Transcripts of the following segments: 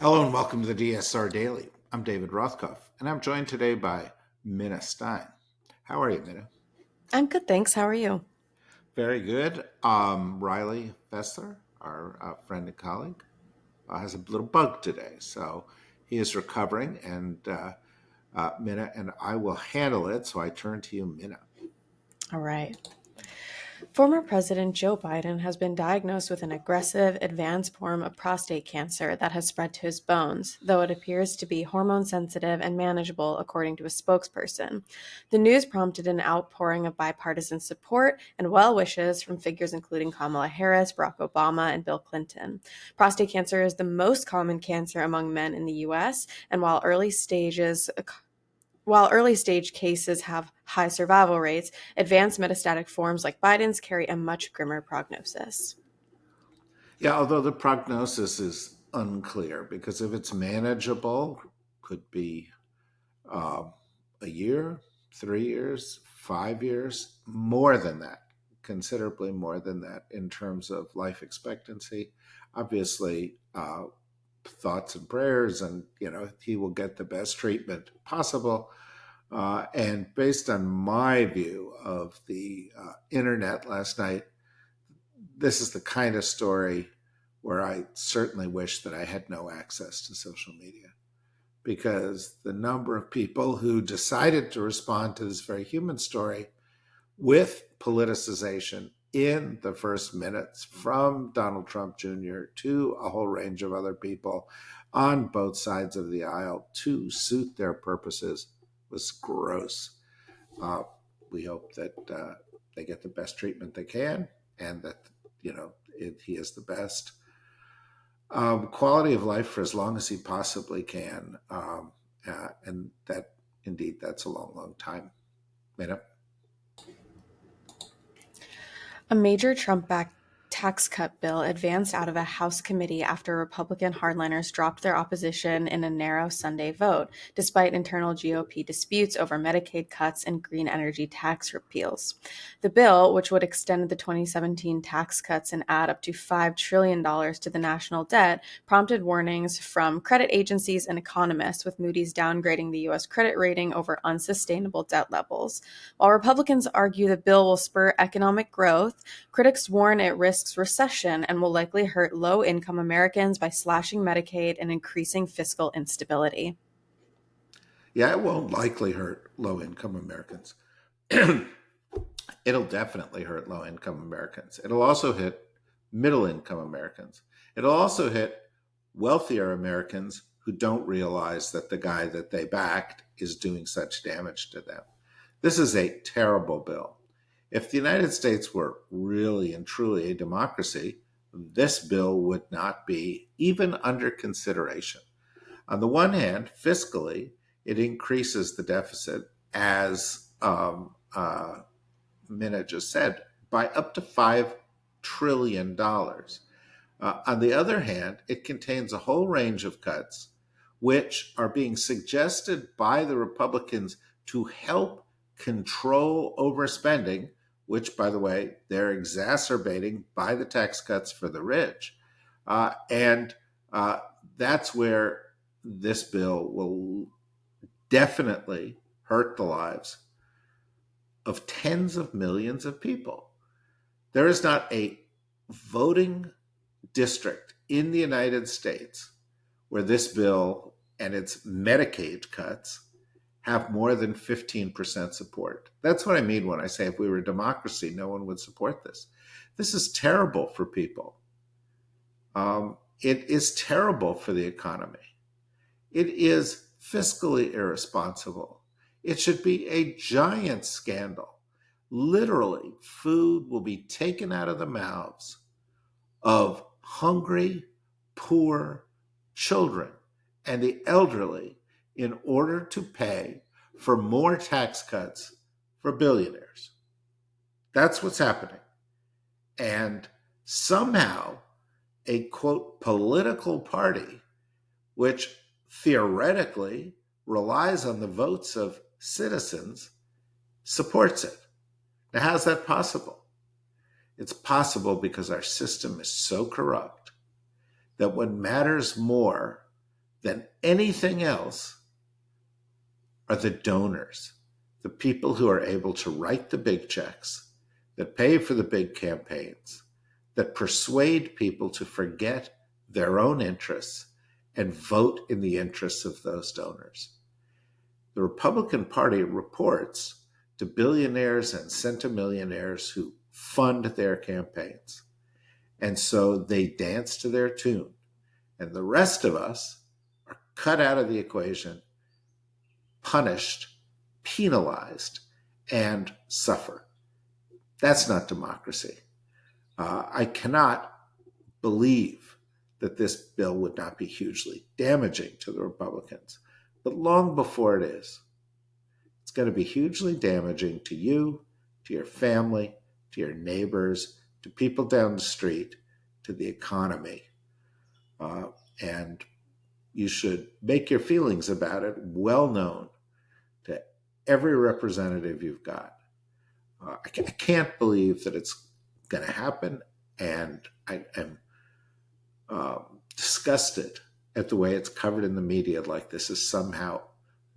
Hello and welcome to the DSR Daily. I'm David Rothkopf, and I'm joined today by Minna Stein. How are you, Minna? I'm good, thanks. How are you? Very good. Riley Fessler, our friend and colleague, has a little bug today, so he is recovering, and Minna and I will handle it. So I turn to you, Minna. All right. Former President Joe Biden has been diagnosed with an aggressive, advanced form of prostate cancer that has spread to his bones, though it appears to be hormone sensitive and manageable, according to a spokesperson. The news prompted an outpouring of bipartisan support and well wishes from figures including Kamala Harris, Barack Obama, and Bill Clinton. Prostate cancer is the most common cancer among men in the U.S., and while early stage cases have high survival rates, advanced metastatic forms like Biden's carry a much grimmer prognosis. Yeah, although the prognosis is unclear because if it's manageable, could be uh, a year, 3 years, 5 years, more than that, considerably more than that in terms of life expectancy. Obviously, thoughts and prayers, and he will get the best treatment possible. And based on my view of the internet last night, this is the kind of story where I certainly wish that I had no access to social media because the number of people who decided to respond to this very human story with politicization in the first minutes, from Donald Trump Jr. to a whole range of other people on both sides of the aisle to suit their purposes, was gross. Uh, we hope that they get the best treatment they can, and that he is the best quality of life for as long as he possibly can. And that, indeed, that's a long, long time. You know? A major Trump-backed tax cut bill advanced out of a House committee after Republican hardliners dropped their opposition in a narrow Sunday vote, despite internal GOP disputes over Medicaid cuts and green energy tax repeals. The bill, which would extend the 2017 tax cuts and add up to $5 trillion to the national debt, prompted warnings from credit agencies and economists, with Moody's downgrading the U.S. credit rating over unsustainable debt levels. While Republicans argue the bill will spur economic growth, critics warn it risks recession and will likely hurt low-income Americans by slashing Medicaid and increasing fiscal instability. Yeah, it won't likely hurt low income Americans. It'll definitely hurt low income Americans. It'll also hit middle income Americans. It'll also hit wealthier Americans who don't realize that the guy that they backed is doing such damage to them. This is a terrible bill. If the United States were really and truly a democracy, this bill would not be even under consideration. On the one hand, fiscally, it increases the deficit, as Minna just said, by up to $5 trillion. On the other hand, it contains a whole range of cuts which are being suggested by the Republicans to help control overspending, which, by the way, they're exacerbating by the tax cuts for the rich. And that's where this bill will definitely hurt the lives of tens of millions of people. There is not a voting district in the United States where this bill and its Medicaid cuts have more than 15% support. That's what I mean when I say if we were a democracy, no one would support this. This is terrible for people. It is terrible for the economy. It is fiscally irresponsible. It should be a giant scandal. Literally, food will be taken out of the mouths of hungry, poor children and the elderly in order to pay for more tax cuts for billionaires. That's what's happening. And somehow, a quote, political party, which theoretically relies on the votes of citizens, supports it. Now, how's that possible? It's possible because our system is so corrupt that what matters more than anything else are the donors, the people who are able to write the big checks, that pay for the big campaigns, that persuade people to forget their own interests and vote in the interests of those donors. The Republican Party reports to billionaires and centimillionaires who fund their campaigns. And so they dance to their tune. And the rest of us are cut out of the equation, punished, penalized, and suffer. That's not democracy. I cannot believe that this bill would not be hugely damaging to the Republicans. But long before it is, it's going to be hugely damaging to you, to your family, to your neighbors, to people down the street, to the economy. And you should make your feelings about it well known to every representative you've got. I can't believe that it's going to happen, and I am disgusted at the way it's covered in the media like this is somehow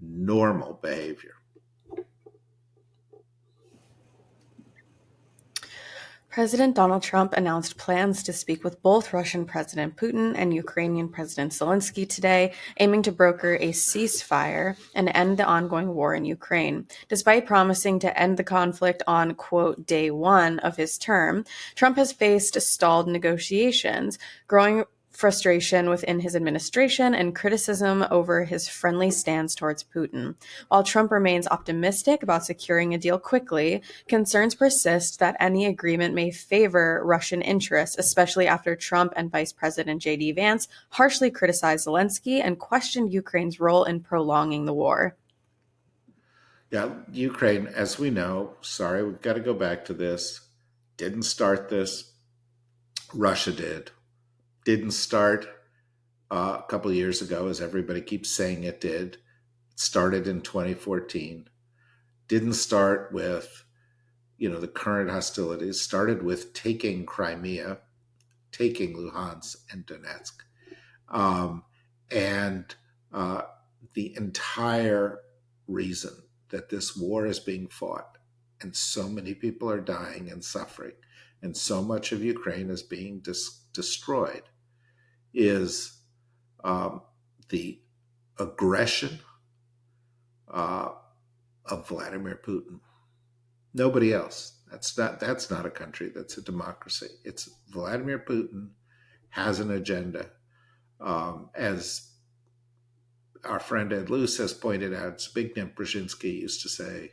normal behavior. President Donald Trump announced plans to speak with both Russian President Putin and Ukrainian President Zelensky today, aiming to broker a ceasefire and end the ongoing war in Ukraine. Despite promising to end the conflict on, quote, day one of his term, Trump has faced stalled negotiations, growing frustration within his administration, and criticism over his friendly stance towards Putin. While Trump remains optimistic about securing a deal quickly, concerns persist that any agreement may favor Russian interests, especially after Trump and Vice President J.D. Vance harshly criticized Zelensky and questioned Ukraine's role in prolonging the war. Yeah, Ukraine, as we know, sorry, we've got to go back to this, didn't start this. Russia did. Didn't start a couple of years ago, as everybody keeps saying it did. It started in 2014. Didn't start with, the current hostilities. Started with taking Crimea, taking Luhansk and Donetsk. The entire reason that this war is being fought and so many people are dying and suffering and so much of Ukraine is being destroyed is the aggression of Vladimir Putin. Nobody else. That's not a country. That's a democracy. It's Vladimir Putin has an agenda. As our friend Ed Luce has pointed out, Zbigniew Brzezinski used to say,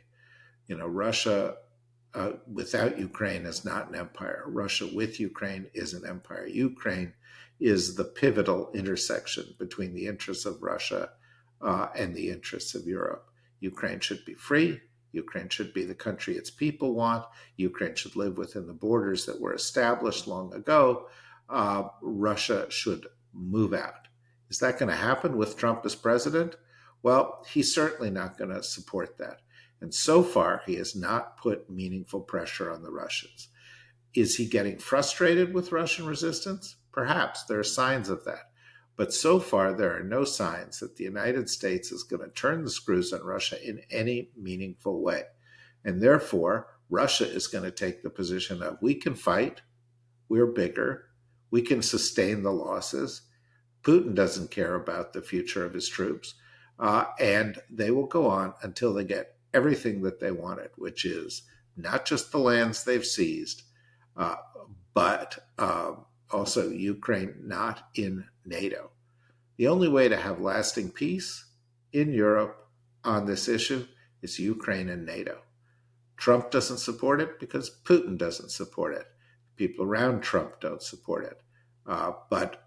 Russia without Ukraine is not an empire. Russia with Ukraine is an empire. Ukraine is the pivotal intersection between the interests of Russia and the interests of Europe. Ukraine should be free. Ukraine should be the country its people want. Ukraine should live within the borders that were established long ago. Russia should move out. Is that going to happen with Trump as president? Well, he's certainly not going to support that. And so far, he has not put meaningful pressure on the Russians. Is he getting frustrated with Russian resistance? Perhaps there are signs of that. But so far, there are no signs that the United States is going to turn the screws on Russia in any meaningful way. And therefore, Russia is going to take the position of, we can fight, we're bigger, we can sustain the losses. Putin doesn't care about the future of his troops. And they will go on until they get everything that they wanted, which is not just the lands they've seized, but also Ukraine not in NATO. The only way to have lasting peace in Europe on this issue is Ukraine and NATO. Trump doesn't support it because Putin doesn't support it. People around Trump don't support it. But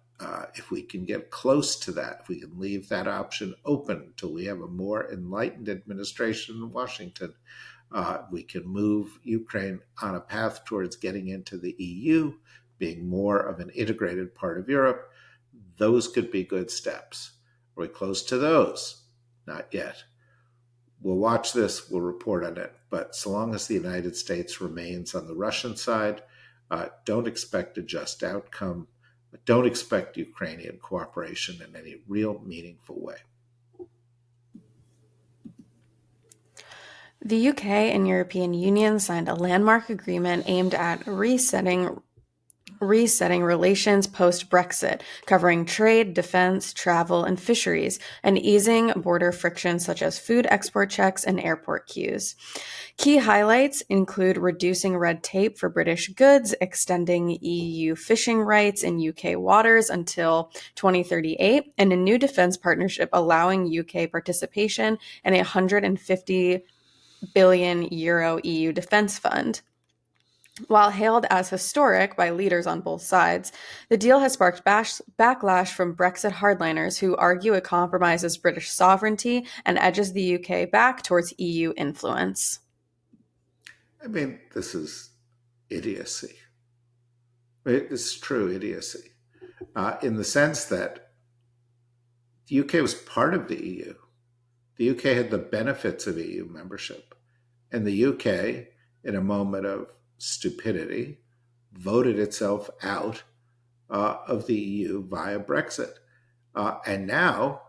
if we can get close to that, if we can leave that option open until we have a more enlightened administration in Washington, we can move Ukraine on a path towards getting into the EU, being more of an integrated part of Europe. Those could be good steps. Are we close to those? Not yet. We'll watch this, we'll report on it. But so long as the United States remains on the Russian side, don't expect a just outcome. but don't expect Ukrainian cooperation in any real meaningful way. The UK and European Union signed a landmark agreement aimed at resetting relations post-Brexit, covering trade, defense, travel, and fisheries, and easing border friction such as food export checks and airport queues. Key highlights include reducing red tape for British goods, extending EU fishing rights in UK waters until 2038, and a new defense partnership allowing UK participation in a €150 billion EU defense fund. While hailed as historic by leaders on both sides, the deal has sparked backlash from Brexit hardliners who argue it compromises British sovereignty and edges the UK back towards EU influence. I mean, this is idiocy. It's true idiocy in the sense that the UK was part of the EU. The UK had the benefits of EU membership. And the UK, in a moment of stupidity, voted itself out of the EU via Brexit. And now,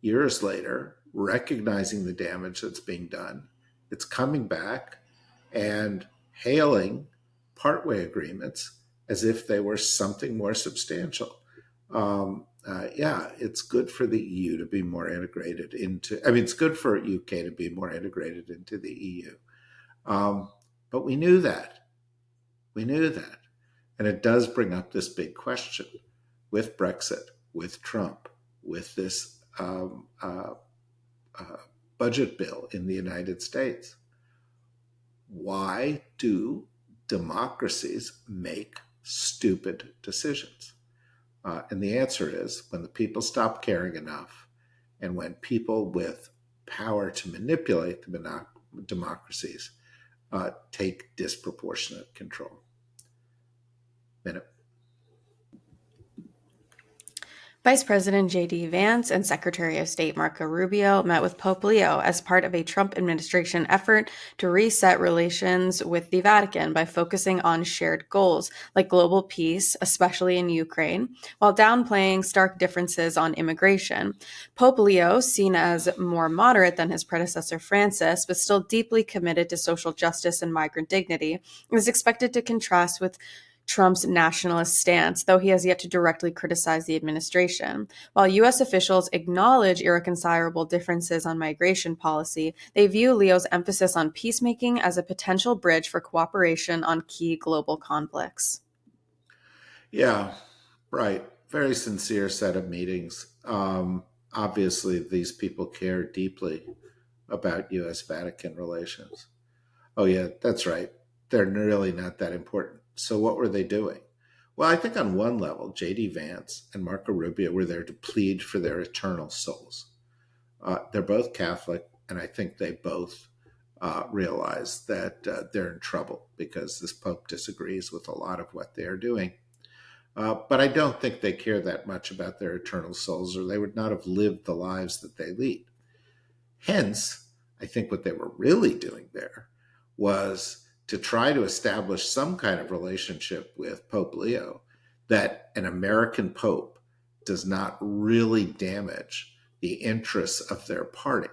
years later, recognizing the damage that's being done, it's coming back and hailing partway agreements as if they were something more substantial. Yeah, it's good for the EU to be more integrated into, I mean, it's good for UK to be more integrated into the EU. But we knew that. We knew that. And it does bring up this big question with Brexit, with Trump, with this budget bill in the United States. Why do democracies make stupid decisions? And the answer is when the people stop caring enough and when people with power to manipulate the democracies take disproportionate control. Minute. Vice President J.D. Vance and Secretary of State Marco Rubio met with Pope Leo as part of a Trump administration effort to reset relations with the Vatican by focusing on shared goals like global peace, especially in Ukraine, while downplaying stark differences on immigration. Pope Leo, seen as more moderate than his predecessor Francis, but still deeply committed to social justice and migrant dignity, is expected to contrast with Trump's nationalist stance, though he has yet to directly criticize the administration. While U.S. officials acknowledge irreconcilable differences on migration policy, they view Leo's emphasis on peacemaking as a potential bridge for cooperation on key global conflicts. Yeah, right. Very sincere set of meetings. Obviously, these people care deeply about U.S. Vatican relations. Oh, yeah, that's right. They're really not that important. So what were they doing? Well, I think on one level, J.D. Vance and Marco Rubio were there to plead for their eternal souls. They're both Catholic, and I think they both realize that they're in trouble because this Pope disagrees with a lot of what they're doing. But I don't think they care that much about their eternal souls, or they would not have lived the lives that they lead. Hence, I think what they were really doing there was to try to establish some kind of relationship with Pope Leo that an American Pope does not really damage the interests of their party.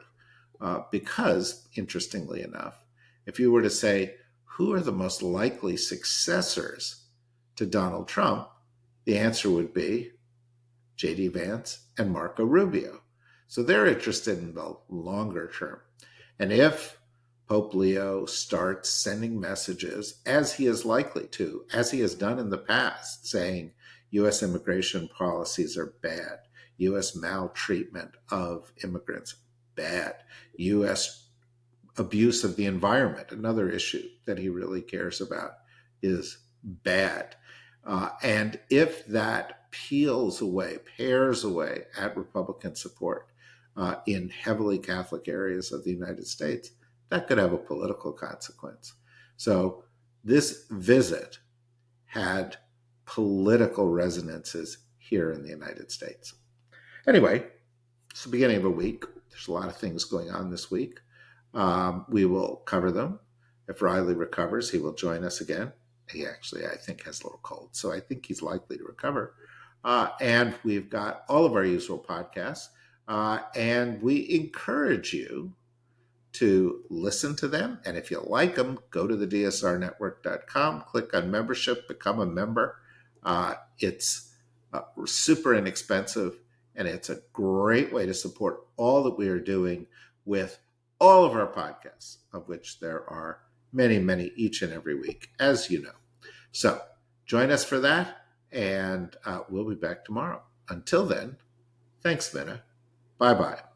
Because, interestingly enough, if you were to say, who are the most likely successors to Donald Trump, the answer would be J.D. Vance and Marco Rubio. So they're interested in the longer term. And if Pope Leo starts sending messages, as he is likely to, as he has done in the past, saying U.S. immigration policies are bad, U.S. maltreatment of immigrants, bad, U.S. abuse of the environment, another issue that he really cares about, is bad. And if that peels away, pairs away at Republican support in heavily Catholic areas of the United States, that could have a political consequence. So this visit had political resonances here in the United States. Anyway, it's the beginning of a week. There's a lot of things going on this week. We will cover them. If Riley recovers, he will join us again. He actually, I think, has a little cold, so I think he's likely to recover. And we've got all of our usual podcasts. And we encourage you to listen to them. And if you like them, go to the dsrnetwork.com, click on membership, become a member. It's super inexpensive, and it's a great way to support all that we are doing with all of our podcasts, of which there are many, many each and every week, as you know. So join us for that, and we'll be back tomorrow. Until then, thanks, Minna. Bye-bye.